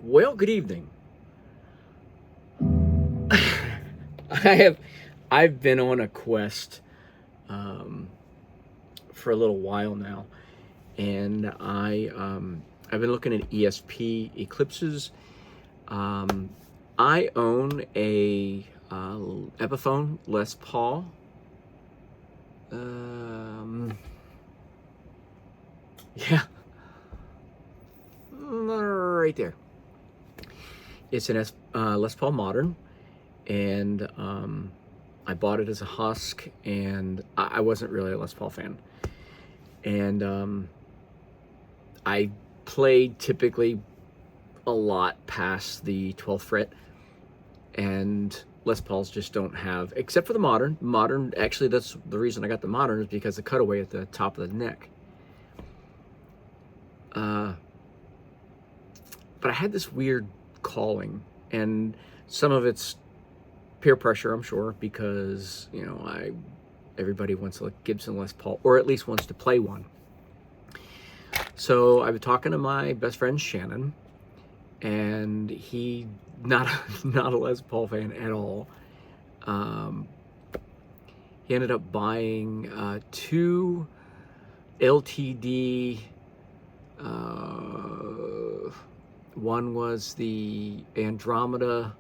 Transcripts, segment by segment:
Well, good evening. I've been on a quest um, for a little while now, and I've been looking at ESP Eclipses. Um, I own a Epiphone Les Paul. Yeah, right there. It's an Les Paul Modern, and I bought it as a husk, and I wasn't really a Les Paul fan. And I played typically a lot past the 12th fret, and Les Pauls just don't have, except for the modern. Modern, actually, that's the reason I got the modern, is because the cutaway at the top of the neck. But I had this weird calling, and some of it's peer pressure, I'm sure, because everybody wants a Gibson Les Paul, or at least wants to play one. So I've been talking to my best friend Shannon, and he not a Les Paul fan at all. He ended up buying two LTD. One was the Andromeda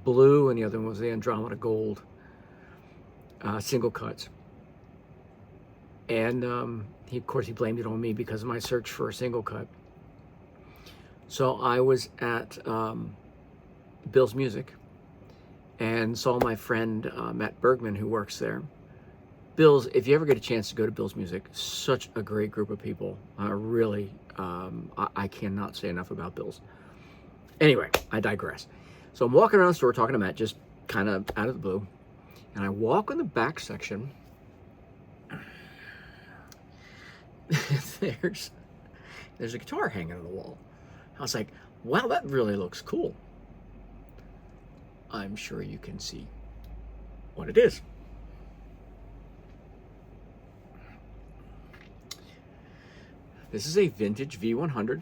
Blue, and the other one was the Andromeda Gold, single cuts. And of course, he blamed it on me because of my search for a single cut. So I was at Bill's Music and saw my friend Matt Bergman, who works there. Bill's, if you ever get a chance to go to Bill's Music, such a great group of people. Really, I cannot say enough about Bill's. Anyway, I digress. So I'm walking around the store talking to Matt, just kind of out of the blue. And I walk in the back section. There's a guitar hanging on the wall. I was like, wow, that really looks cool. I'm sure you can see what it is. This is a vintage V100.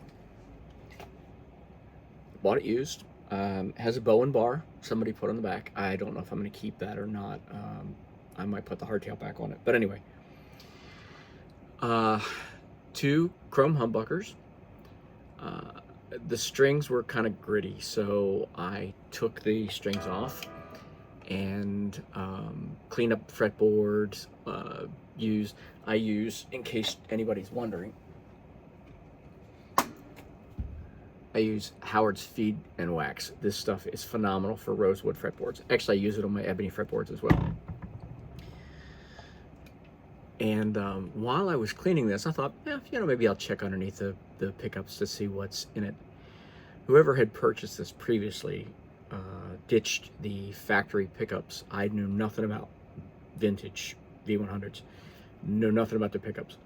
Bought it used. Has a bow and bar somebody put on the back. I don't know if I'm going to keep that or not. I might put the hardtail back on it. But anyway. Two chrome humbuckers. The strings were kind of gritty, so I took the strings off and cleaned up the fretboards. I use, in case anybody's wondering, I use Howard's Feed and Wax. This stuff is phenomenal for rosewood fretboards. Actually, I use it on my ebony fretboards as well. And while I was cleaning this, I thought, maybe I'll check underneath the pickups to see what's in it. Whoever had purchased this previously ditched the factory pickups. I knew nothing about vintage V100s. Know nothing about the pickups.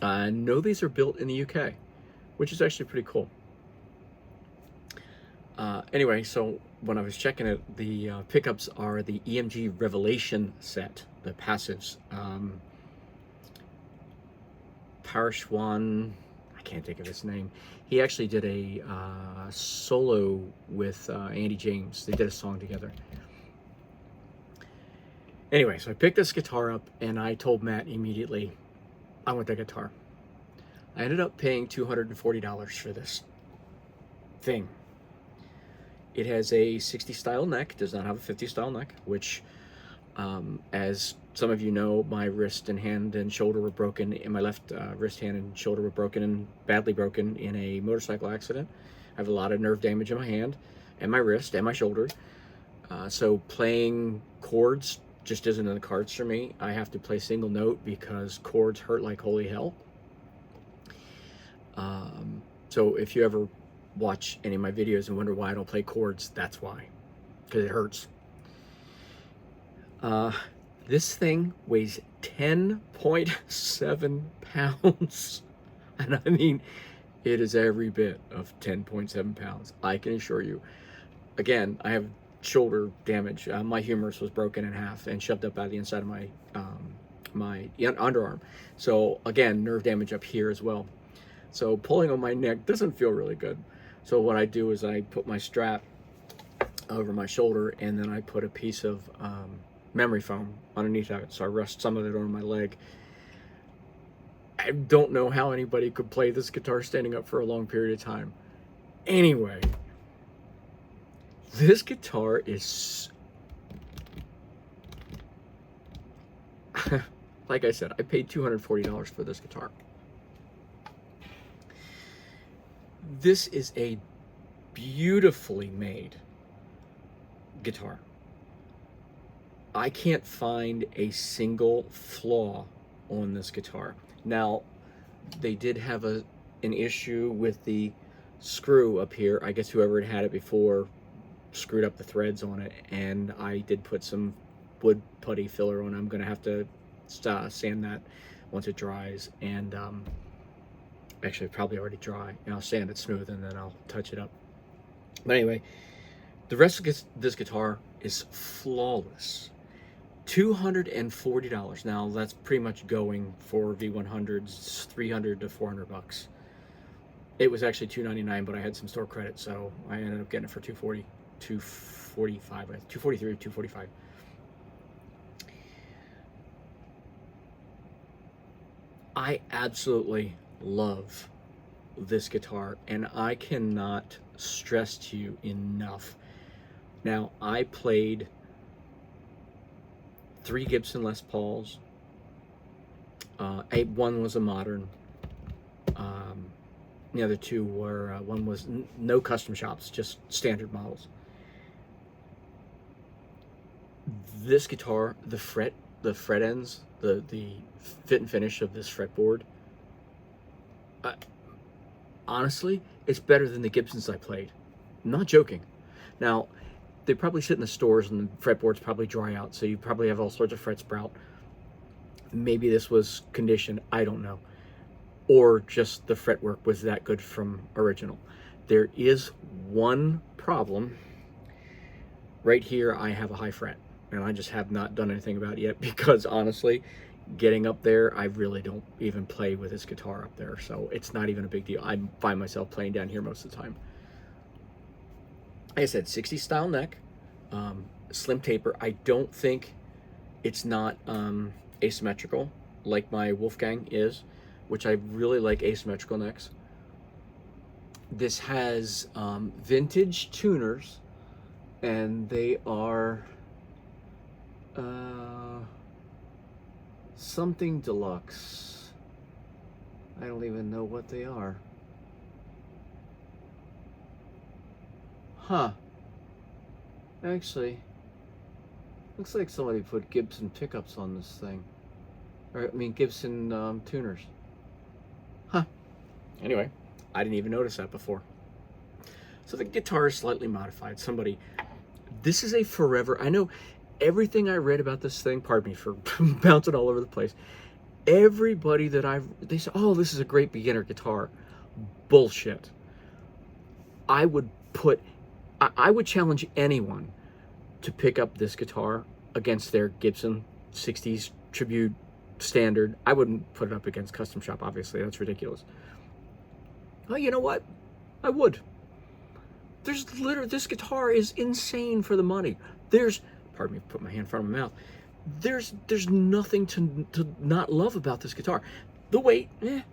I know these are built in the UK, which is actually pretty cool. Anyway, so when I was checking it, the pickups are the EMG Revelation set, the passives. Parashwan, I can't think of his name. He actually did a solo with Andy James. They did a song together. Anyway, so I picked this guitar up, and I told Matt immediately, I want that guitar. I ended up paying $240 for this thing. It has a 60 style neck, does not have a 50 style neck, which, as some of you know, my wrist and hand and shoulder were broken, and my left wrist, hand, and shoulder were broken, and badly broken in a motorcycle accident. I have a lot of nerve damage in my hand and my wrist and my shoulder. So playing chords just isn't in the cards for me. I have to play single note because chords hurt like holy hell. So if you ever watch any of my videos and wonder why I don't play chords, that's why, because it hurts. This thing weighs 10.7 pounds, and I mean, it is every bit of 10.7 pounds, I can assure you. Again, I have shoulder damage. My humerus was broken in half and shoved up out the inside of my underarm. So again, nerve damage up here as well. So pulling on my neck doesn't feel really good. So what I do is I put my strap over my shoulder, and then I put a piece of memory foam underneath of it. So I rest some of it on my leg. I don't know how anybody could play this guitar standing up for a long period of time. Anyway, this guitar is, like I said, I paid $240 for this guitar. This is a beautifully made guitar. I can't find a single flaw on this guitar. Now, they did have an issue with the screw up here. I guess whoever had it before screwed up the threads on it, and I did put some wood putty filler on. I'm gonna have to sand that once it dries, and actually probably already dry, and I'll sand it smooth and then I'll touch it up. But anyway, the rest of this guitar is flawless. $240. Now that's pretty much going for V100s, 300 to 400 bucks. It was actually $299, but I had some store credit, so I ended up getting it for $240, $243, $245. I absolutely love this guitar, and I cannot stress to you enough. Now, I played 3 Gibson Les Pauls. One was a modern. The other 2 were, one was no custom shops, just standard models. This guitar, the fret ends, the fit and finish of this fretboard, honestly, it's better than the Gibsons I played. I'm not joking. Now, they probably sit in the stores and the fretboards probably dry out, so you probably have all sorts of fret sprout. Maybe this was conditioned, I don't know. Or just the fretwork was that good from original. There is one problem. Right here, I have a high fret, and I just have not done anything about it yet, because honestly, getting up there, I really don't even play with this guitar up there, so it's not even a big deal. I find myself playing down here most of the time. Like I said, 60s style neck, slim taper. I don't think it's not asymmetrical like my Wolfgang is, which I really like asymmetrical necks. This has vintage tuners, and they are something deluxe. I don't even know what they are. Huh. Actually, looks like somebody put Gibson pickups on this thing. Or, I mean, Gibson tuners. Huh. Anyway, I didn't even notice that before. So the guitar is slightly modified. This is a forever, I know everything I read about this thing, pardon me for bouncing all over the place, everybody that they say, oh, this is a great beginner guitar. Bullshit. I would challenge anyone to pick up this guitar against their Gibson 60s Tribute Standard. I wouldn't put it up against Custom Shop, obviously. That's ridiculous. Oh, you know what? I would. This guitar is insane for the money. Pardon me, put my hand in front of my mouth. There's nothing to not love about this guitar. The weight,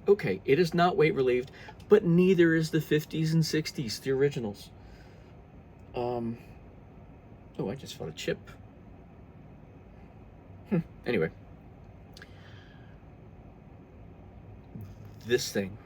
okay, it is not weight relieved, but neither is the 50s and 60s, the originals. Oh, I just felt a chip. Anyway. This thing.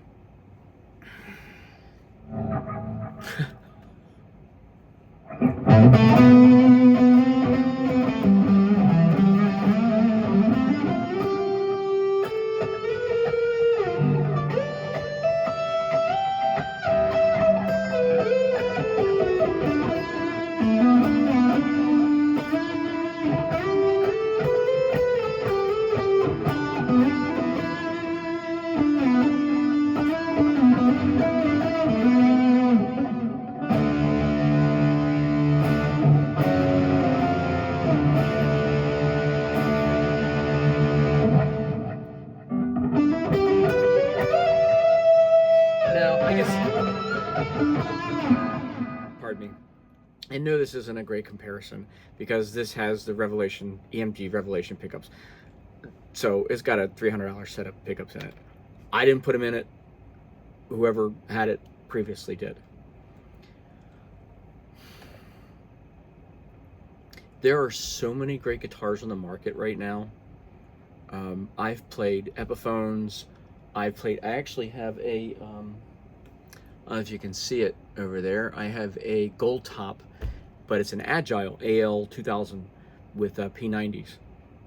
Pardon me. And no, this isn't a great comparison because this has the Revelation, EMG Revelation pickups. So it's got a $300 set of pickups in it. I didn't put them in it. Whoever had it previously did. There are so many great guitars on the market right now. I've played Epiphones. I actually have a, I don't know if you can see it over there. I have a gold top, but it's an Agile AL 2000 with P90s.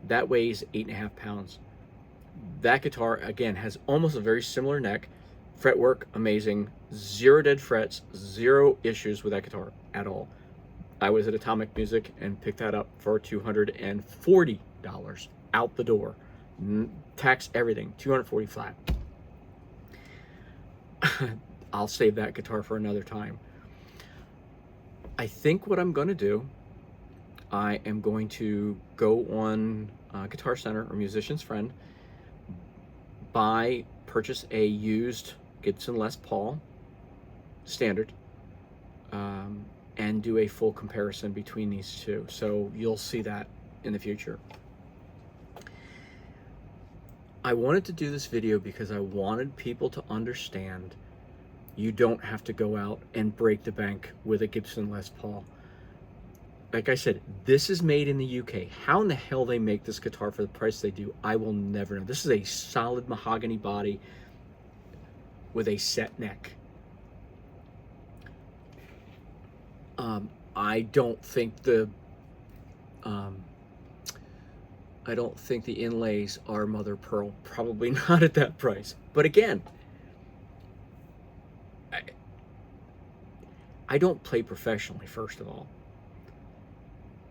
That weighs 8.5 pounds. That guitar, again, has almost a very similar neck. Fretwork, amazing. 0 dead frets, 0 issues with that guitar at all. I was at Atomic Music and picked that up for $240 out the door. Tax, everything, $240 flat. I'll save that guitar for another time. I think what I'm going to do, I am going to go on Guitar Center or Musician's Friend, purchase a used Gibson Les Paul standard, and do a full comparison between these two. So you'll see that in the future. I wanted to do this video because I wanted people to understand you don't have to go out and break the bank with a Gibson Les Paul. Like I said, this is made in the UK. How in the hell they make this guitar for the price they do, I will never know. This is a solid mahogany body with a set neck. I don't think the inlays are mother pearl. Probably not at that price. But again, I don't play professionally, first of all.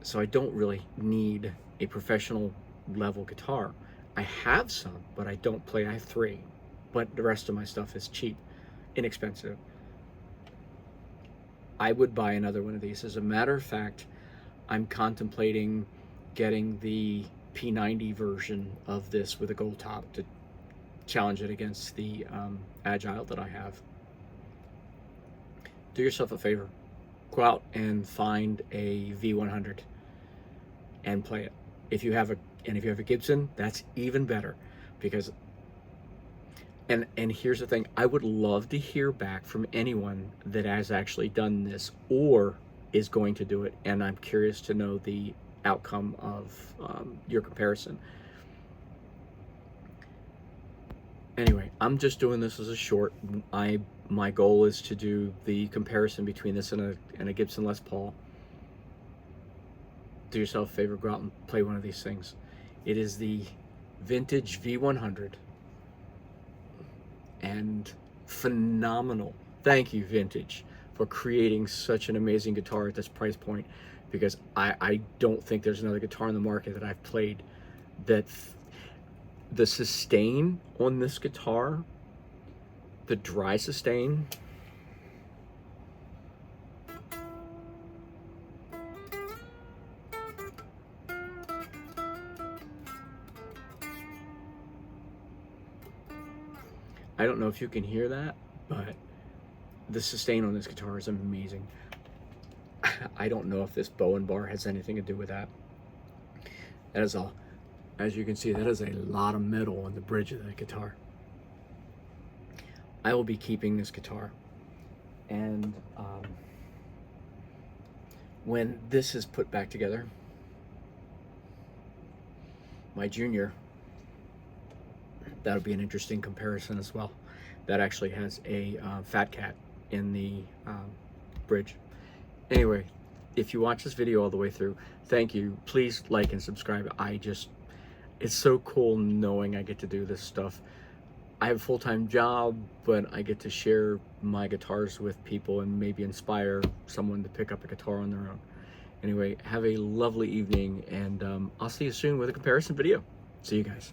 So I don't really need a professional level guitar. I have some, but I don't play. I have 3, but the rest of my stuff is cheap, inexpensive. I would buy another one of these. As a matter of fact, I'm contemplating getting the P90 version of this with a gold top to challenge it against the Agile that I have. Do yourself a favor. Go out and find a V100 and play it. If you have a Gibson, that's even better, because and here's the thing, I would love to hear back from anyone that has actually done this or is going to do it, and I'm curious to know the outcome of your comparison. Anyway, I'm just doing this as a short. My goal is to do the comparison between this and a Gibson Les Paul. Do yourself a favor, go out and play one of these things. It is the Vintage V100, and phenomenal. Thank you, Vintage, for creating such an amazing guitar at this price point, because I don't think there's another guitar in the market that I've played that the sustain on this guitar, the dry sustain, I don't know if you can hear that, but the sustain on this guitar is amazing. I don't know if this Bowen bar has anything to do with that. That is all. As you can see, that is a lot of metal on the bridge of that guitar. I will be keeping this guitar, and when this is put back together, my Junior, that'll be an interesting comparison as well. That actually has a Fat Cat in the bridge. Anyway, if you watch this video all the way through, thank you. Please like and subscribe. It's so cool knowing I get to do this stuff. I have a full-time job, but I get to share my guitars with people and maybe inspire someone to pick up a guitar on their own. Anyway, have a lovely evening, and I'll see you soon with a comparison video. See you guys.